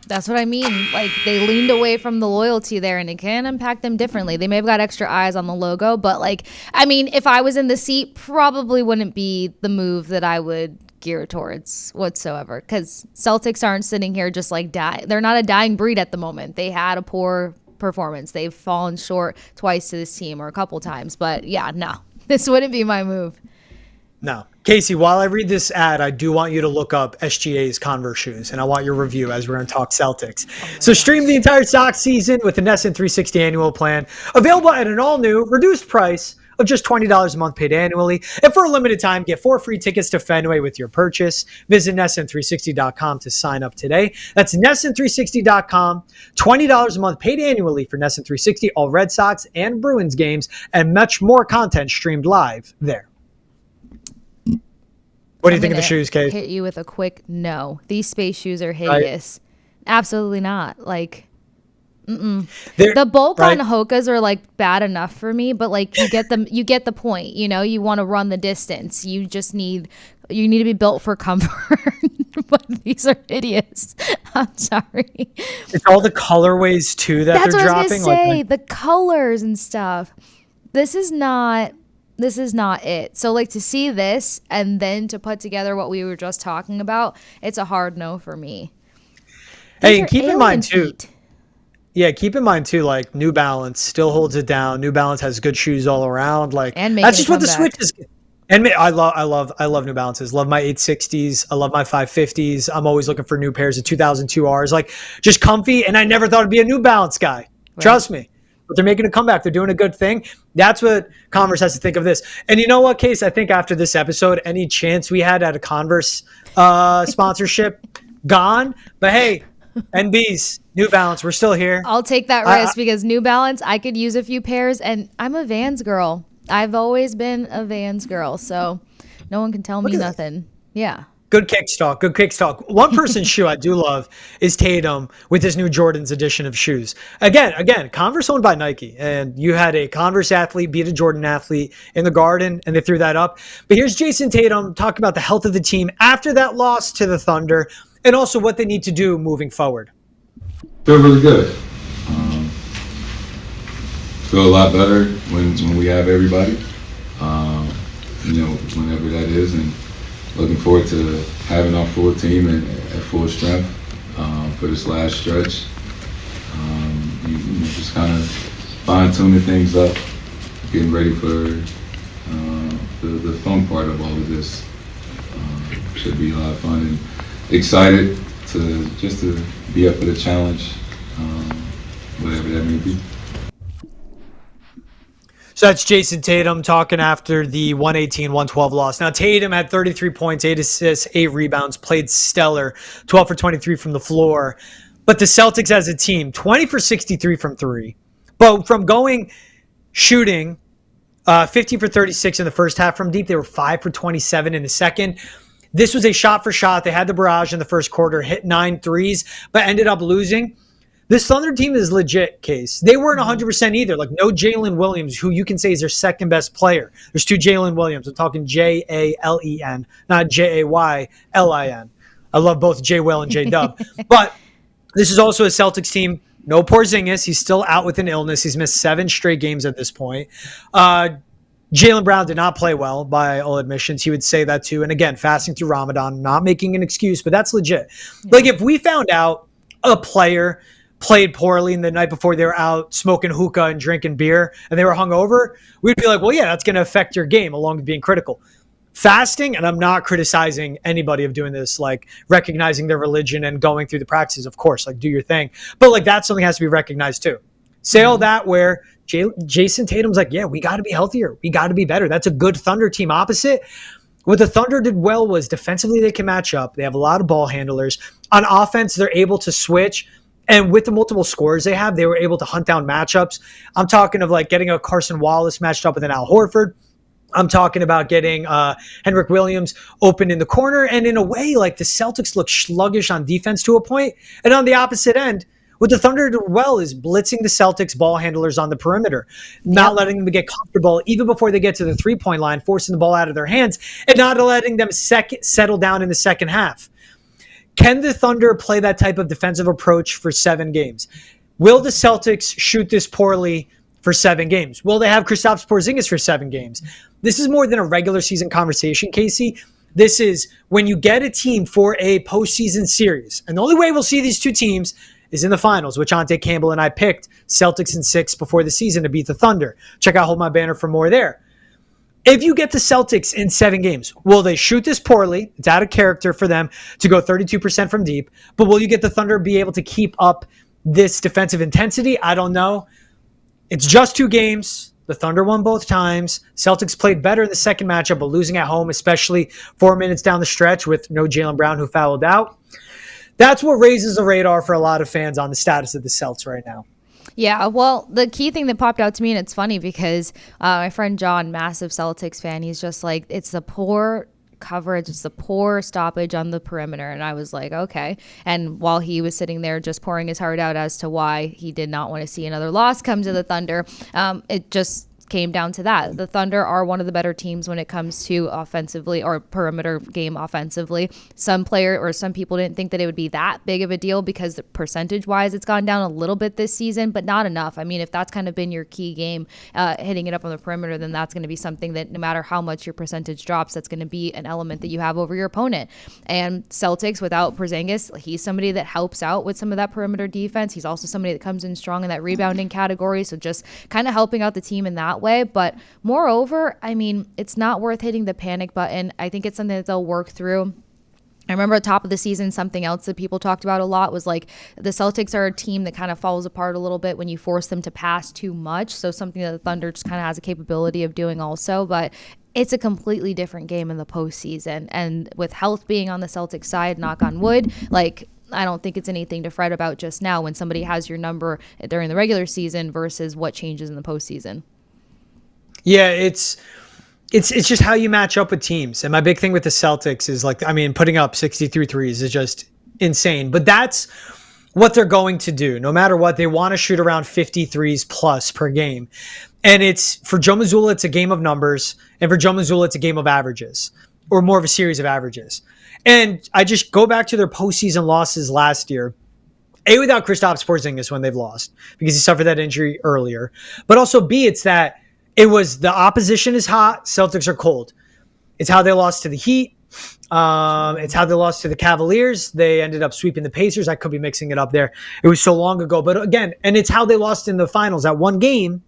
That's what I mean. Like, they leaned away from the loyalty there, and it can impact them differently. They may have got extra eyes on the logo, but, like, I mean, if I was in the seat, probably wouldn't be the move that I would gear towards whatsoever, because Celtics aren't sitting here just like they're not a dying breed at the moment. They had a poor performance. They've fallen short twice to this team, or a couple times, but yeah, no, this wouldn't be my move. No. Kasey, while I read this ad, I do want you to look up SGA's Converse shoes, and I want your review as we're going to talk Celtics. So stream the entire Sox season with the NESN 360 annual plan, available at an all-new, reduced price of just $20 a month paid annually. And for a limited time, get 4 free tickets to Fenway with your purchase. Visit NESN360.com to sign up today. That's NESN360.com. $20 a month paid annually for NESN 360, all Red Sox and Bruins games, and much more content streamed live there. What do you think of the shoes, Kate? Hit you with a quick no. These space shoes are hideous. Right? Absolutely not. Like, the bulk on Hoka's are like bad enough for me, but like you get the point. You know, you want to run the distance. You need to be built for comfort. But these are hideous. I'm sorry. It's all the colorways too that That's they're what dropping. I was gonna say, the colors and stuff. This is not it. So like to see this and then to put together what we were just talking about, it's a hard no for me. Hey, and keep in mind too. Yeah, keep in mind too, like New Balance still holds it down. New Balance has good shoes all around. Like that's just what the Switch is. And I love New Balances. Love my 860s. I love my 550s. I'm always looking for new pairs of 2002 Rs. Like just comfy. And I never thought I'd be a New Balance guy. Right. Trust me. But they're making a comeback. They're doing a good thing. That's what Converse has to think of this. And you know what, Case? I think after this episode, any chance we had at a Converse sponsorship, gone. But hey, NBs, New Balance, we're still here. I'll take that risk because New Balance, I could use a few pairs. And I'm a Vans girl. I've always been a Vans girl. So no one can tell me nothing. Yeah. Good kicks talk. One person's shoe I do love is Tatum with his new Jordan's edition of shoes. Again, Converse owned by Nike. And you had a Converse athlete beat a Jordan athlete in the Garden, and they threw that up. But here's Jason Tatum talking about the health of the team after that loss to the Thunder, and also what they need to do moving forward. Feel really good. Feel a lot better when we have everybody, whenever that is. And looking forward to having our full team at full strength for this last stretch. Just kind of fine-tuning things up, getting ready for the fun part of all of this. Should be a lot of fun and excited to be up for the challenge, whatever that may be. So that's Jason Tatum talking after the 118-112 loss. Now, Tatum had 33 points, 8 assists, 8 rebounds, played stellar, 12 for 23 from the floor. But the Celtics as a team, 20 for 63 from 3. But from shooting 15 for 36 in the first half from deep, they were 5 for 27 in the second. This was a shot for shot. They had the barrage in the first quarter, hit 9 threes, but ended up losing. This Thunder team is legit, Case. They weren't 100% either. Like, no Jalen Williams, who you can say is their second best player. There's 2 Jalen Williams. I'm talking Jalen, not Jaylin. I love both J-Will and J-Dub. But this is also a Celtics team. No Porzingis. He's still out with an illness. He's missed 7 straight games at this point. Jaylen Brown did not play well by all admissions. He would say that too. And again, fasting through Ramadan, not making an excuse, but that's legit. Yeah. Like, if we found out a player played poorly and the night before they were out smoking hookah and drinking beer and they were hungover, we'd be like, well, yeah, that's going to affect your game along with being critical. Fasting, and I'm not criticizing anybody of doing this, like recognizing their religion and going through the practices, of course, like do your thing. But like that's something that has to be recognized too. Say all that where Jason Tatum's like, yeah, we got to be healthier. We got to be better. That's a good Thunder team opposite. What the Thunder did well was defensively they can match up. They have a lot of ball handlers. On offense, they're able to switch. And with the multiple scores they have, they were able to hunt down matchups. I'm talking of like getting a Carson Wallace matched up with an Al Horford. I'm talking about getting Henrik Williams open in the corner. And in a way, like the Celtics look sluggish on defense to a point. And on the opposite end, what the Thunder do well is blitzing the Celtics ball handlers on the perimeter, not letting them get comfortable even before they get to the three-point line, forcing the ball out of their hands, and not letting them settle down in the second half. Can the Thunder play that type of defensive approach for 7 games? Will the Celtics shoot this poorly for 7 games? Will they have Kristaps Porzingis for 7 games? This is more than a regular season conversation, Kasey. This is when you get a team for a postseason series. And the only way we'll see these two teams is in the finals, which Ante Campbell and I picked Celtics in 6 before the season to beat the Thunder. Check out Hold My Banner for more there. If you get the Celtics in 7 games, will they shoot this poorly? It's out of character for them to go 32% from deep. But will you get the Thunder be able to keep up this defensive intensity? I don't know. It's just 2 games. The Thunder won both times. Celtics played better in the second matchup, but losing at home, especially 4 minutes down the stretch with no Jaylen Brown, who fouled out. That's what raises the radar for a lot of fans on the status of the Celts right now. Yeah, well, the key thing that popped out to me, and it's funny because my friend John, massive Celtics fan, he's just like, it's the poor coverage, it's the poor stoppage on the perimeter. And I was like, okay. And while he was sitting there just pouring his heart out as to why he did not want to see another loss come to the Thunder, it just came down to that. The Thunder are one of the better teams when it comes to offensively or perimeter game offensively. Some people didn't think that it would be that big of a deal because percentage wise it's gone down a little bit this season, but not enough. I mean, if that's kind of been your key game, hitting it up on the perimeter, then that's going to be something that no matter how much your percentage drops, that's going to be an element that you have over your opponent. And Celtics without Porzingis, he's somebody that helps out with some of that perimeter defense. He's also somebody that comes in strong in that rebounding category. So just kind of helping out the team in that way. But moreover, I mean, it's not worth hitting the panic button. I think it's something that they'll work through. I remember at the top of the season, something else that people talked about a lot was like the Celtics are a team that kind of falls apart a little bit when you force them to pass too much. So something that the Thunder just kind of has a capability of doing also. But it's a completely different game in the postseason. And with health being on the Celtics side, knock on wood, I don't think it's anything to fret about just now when somebody has your number during the regular season versus what changes in the postseason. Yeah, it's just how you match up with teams. And my big thing with the Celtics is putting up 63 threes is just insane. But that's what they're going to do. No matter what, they want to shoot around 50 threes plus per game. And it's for Joe Mazzulla, it's a game of numbers. And for Joe Mazzulla, it's a game of averages or more of a series of averages. And I just go back to their postseason losses last year. A, without Kristaps Porzingis when they've lost because he suffered that injury earlier. But also B, it's that it was the opposition is hot, Celtics are cold. It's how they lost to the Heat. It's how they lost to the Cavaliers. They ended up sweeping the Pacers. I could be mixing it up there. It was so long ago. But again, and it's how they lost in the finals at 1 game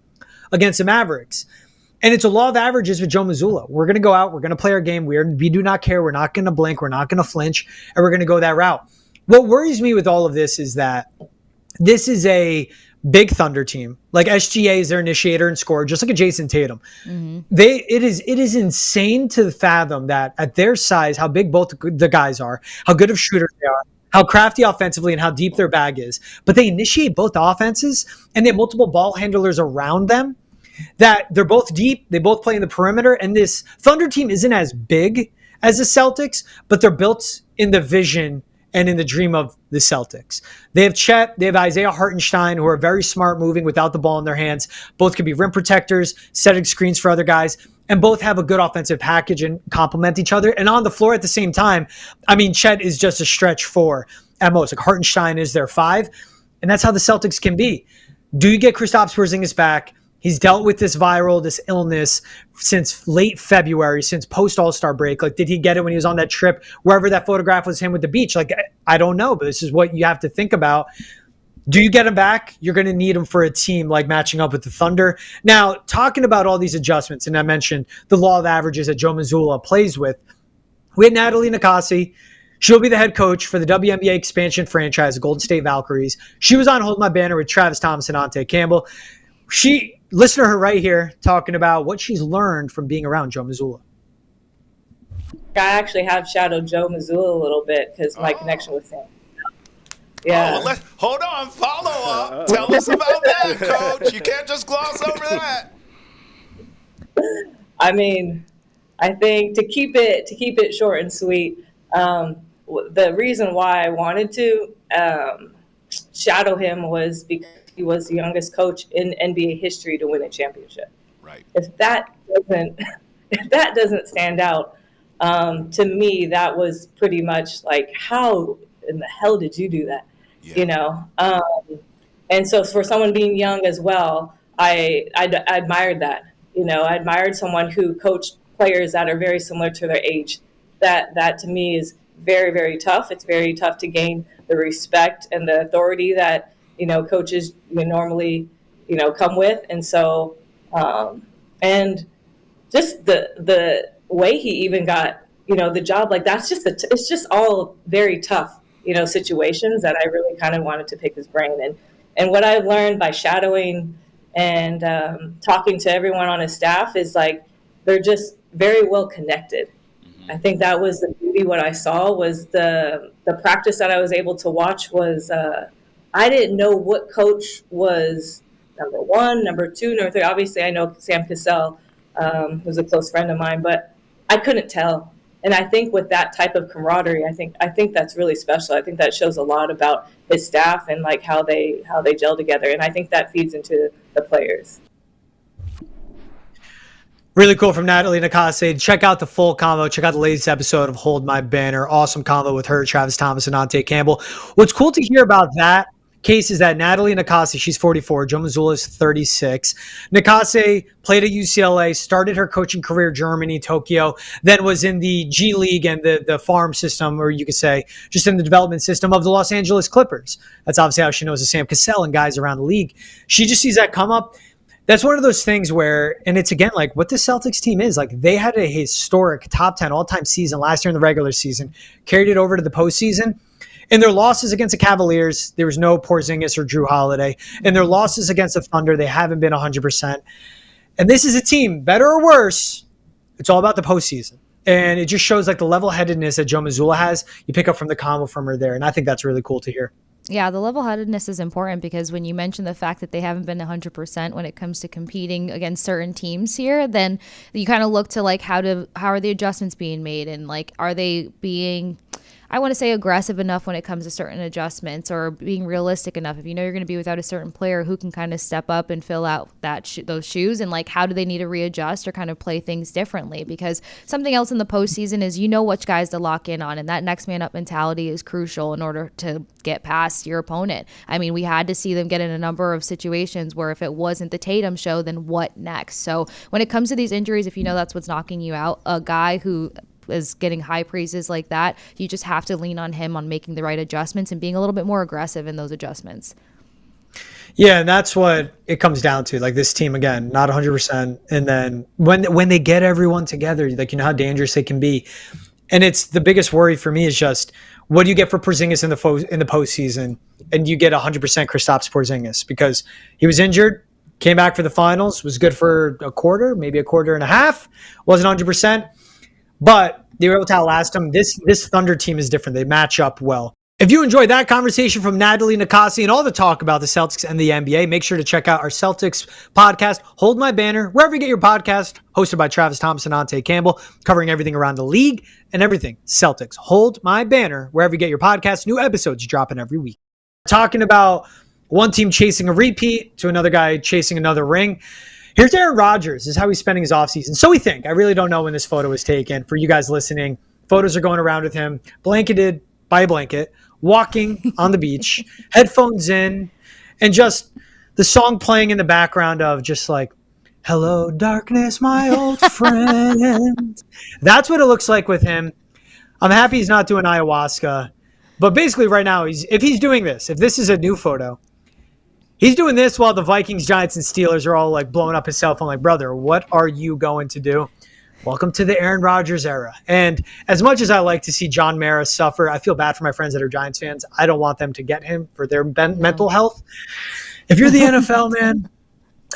against the Mavericks. And it's a law of averages with Joe Mazzulla. We're going to go out. We're going to play our game. We do not care. We're not going to blink. We're not going to flinch. And we're going to go that route. What worries me with all of this is that this is a big Thunder team. Like SGA is their initiator and scorer, just like a Jason Tatum. Mm-hmm. It is insane to fathom that at their size, how big both the guys are, how good of shooters they are, how crafty offensively and how deep their bag is. But they initiate both offenses and they have multiple ball handlers around them that they're both deep. They both play in the perimeter. And this Thunder team isn't as big as the Celtics, but they're built in the vision and in the dream of the Celtics. They have Chet, they have Isaiah Hartenstein, who are very smart moving without the ball in their hands. Both can be rim protectors, setting screens for other guys, and both have a good offensive package and complement each other. And on the floor at the same time, Chet is just a stretch 4 at most. Hartenstein is their 5, and that's how the Celtics can be. Do you get Kristaps Porzingis back? He's dealt with this illness since late February, since post-All-Star break. Did he get it when he was on that trip, wherever that photograph was him with the beach? I don't know, but this is what you have to think about. Do you get him back? You're going to need him for a team matching up with the Thunder. Now, talking about all these adjustments, and I mentioned the law of averages that Joe Mazzulla plays with, we had Natalie Nikasi. She'll be the head coach for the WNBA expansion franchise, the Golden State Valkyries. She was on Hold My Banner with Travis Thomas and Ante Campbell. Listen to her right here talking about what she's learned from being around Joe Mazzulla. I actually have shadowed Joe Mazzulla a little bit because my connection with him. Yeah. Oh, hold on, follow up. Tell us about that, Coach. You can't just gloss over that. I mean, I think to keep it short and sweet, the reason why I wanted to shadow him was because he was the youngest coach in NBA history to win a championship. Right. If that doesn't stand out, to me, that was pretty much like, how in the hell did you do that? Yeah. You know? And so for someone being young as well, I admired that. You know, I admired someone who coached players that are very similar to their age. That to me is very, very tough. It's very tough to gain the respect and the authority that, you know, coaches normally, you know, come with. And so, and just the way he even got, you know, the job, like that's just, it's just all very tough, you know, situations that I really kind of wanted to pick his brain. And what I've learned by shadowing and talking to everyone on his staff is like, they're just very well connected. I think that was the beauty. What I saw was the practice that I was able to watch was, I didn't know what coach was number one, number two, number three. Obviously I know Sam Cassell, who's a close friend of mine, but I couldn't tell. And I think with that type of camaraderie, I think that's really special. I think that shows a lot about his staff and like how they gel together. And I think that feeds into the players. Really cool from Natalie Nakase. Check out the full combo. Check out the latest episode of Hold My Banner. Awesome combo with her, Travis Thomas, and Ante Campbell. What's cool to hear about that case is that Natalie Nakase, she's 44. Joe Mazzulla is 36. Nakase played at UCLA, started her coaching career in Germany, Tokyo, then was in the G League and the farm system, or you could say just in the development system of the Los Angeles Clippers. That's obviously how she knows the Sam Cassell and guys around the league. She just sees that come up. That's one of those things where, and it's again, like what the Celtics team is, like they had a historic top 10 all-time season last year in the regular season, carried it over to the postseason. In their losses against the Cavaliers, there was no Porzingis or Drew Holiday. In their losses against the Thunder, they haven't been 100%. And this is a team, better or worse, it's all about the postseason. And it just shows like the level-headedness that Joe Mazzulla has. You pick up from the combo from her there. And I think that's really cool to hear. Yeah, the level-headedness is important because when you mention the fact that they haven't been 100% when it comes to competing against certain teams here, then you kind of look to like how are the adjustments being made, and like are they being, I want to say, aggressive enough when it comes to certain adjustments, or being realistic enough. If you know you're going to be without a certain player, who can kind of step up and fill out those shoes, and like how do they need to readjust or kind of play things differently? Because something else in the postseason is which guys to lock in on, and that next man up mentality is crucial in order to get past your opponent. I mean, we had to see them get in a number of situations where if it wasn't the Tatum show, then what next? So when it comes to these injuries, if you know that's what's knocking you out, a guy who is getting high praises like that, you just have to lean on him on making the right adjustments and being a little bit more aggressive in those adjustments. Yeah, and that's what it comes down to. Like this team, again, not 100%. And then when they get everyone together, like, you know how dangerous they can be. And it's the biggest worry for me is just, what do you get for Porzingis in the postseason? And you get 100% Kristaps Porzingis, because he was injured, came back for the finals, was good for a quarter, maybe a quarter and a half, wasn't 100%. But they were able to outlast them. This Thunder team is different. They match up well. If you enjoyed that conversation from Natalie Nakase and all the talk about the Celtics and the NBA, make sure to check out our Celtics podcast, Hold My Banner, wherever you get your podcast, hosted by Travis Thomas and Ante Campbell, covering everything around the league and everything Celtics. Hold My Banner, wherever you get your podcast. New episodes dropping every week. Talking about one team chasing a repeat to another guy chasing another ring. Here's Aaron Rodgers. This is how he's spending his offseason. So we think. I really don't know when this photo was taken. For you guys listening, photos are going around with him, blanketed by a blanket, walking on the beach, headphones in, and just the song playing in the background of just like, hello, darkness, my old friend. That's what it looks like with him. I'm happy he's not doing ayahuasca. But basically right now, if he's doing this, if this is a new photo, he's doing this while the Vikings, Giants, and Steelers are all like blowing up his cell phone like, brother, what are you going to do? Welcome to the Aaron Rodgers era. And as much as I like to see John Mara suffer, I feel bad for my friends that are Giants fans. I don't want them to get him for their mental health. If you're the NFL, man,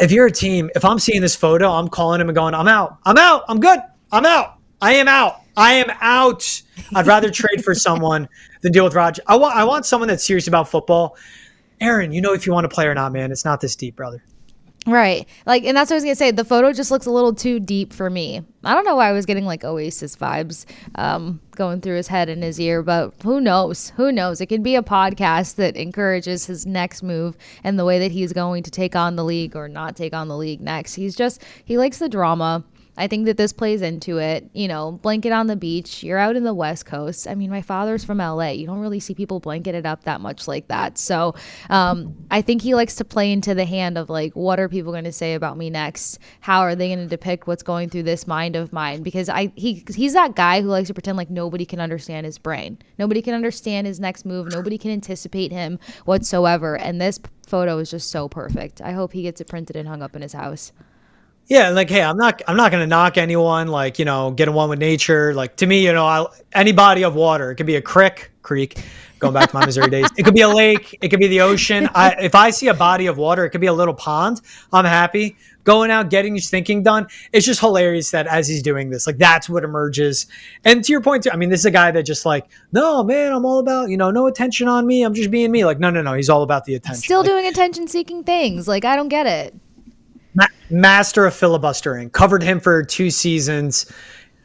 if you're a team, if I'm seeing this photo, I'm calling him and going, I'm out. I'm good. I'm out. I am out. I'd rather trade for someone than deal with Rodgers. I want someone that's serious about football. Aaron, you know if you want to play or not, man. It's not this deep, brother. Right. Like, and that's what I was going to say. The photo just looks a little too deep for me. I don't know why I was getting like Oasis vibes going through his head and his ear, but who knows? Who knows? It could be a podcast that encourages his next move and the way that he's going to take on the league or not take on the league next. He likes the drama. I think that this plays into it. You know, blanket on the beach. You're out in the West Coast. I mean, my father's from LA. You don't really see people blanket it up that much like that. So I think he likes to play into the hand of like, what are people going to say about me next? How are they going to depict what's going through this mind of mine? Because he's that guy who likes to pretend like nobody can understand his brain. Nobody can understand his next move. Nobody can anticipate him whatsoever. And this photo is just so perfect. I hope he gets it printed and hung up in his house. Yeah, like, hey, I'm not going to knock anyone, like, you know, get in one with nature. Like, to me, you know, any body of water, it could be a creek, going back to my Missouri days. It could be a lake. It could be the ocean. If I see a body of water, it could be a little pond. I'm happy. Going out, getting his thinking done. It's just hilarious that as he's doing this, like, that's what emerges. And to your point, too, I mean, this is a guy that just like, no, man, I'm all about, you know, no attention on me. I'm just being me. Like, no. He's all about the attention. Still doing attention-seeking things. Like, I don't get it. Master of filibustering. Covered him for 2 seasons.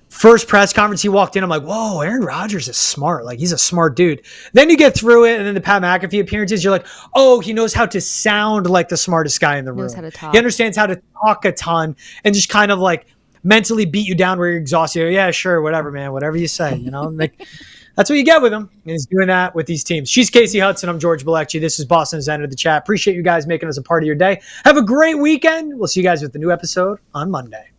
First press conference he walked in, I'm like, whoa, Aaron Rodgers is smart. Like, he's a smart dude. Then you get through it, and then the Pat McAfee appearances, you're like, oh, he knows how to sound like the smartest guy in the room. Knows how to talk. He understands how to talk a ton and just kind of like mentally beat you down where you're exhausted. Yeah, sure, whatever, man, whatever you say, you know? Like, that's what you get with him. And he's doing that with these teams. She's Kasey Hudson. I'm George Balekji. This is Boston's End of the Chat. Appreciate you guys making us a part of your day. Have a great weekend. We'll see you guys with the new episode on Monday.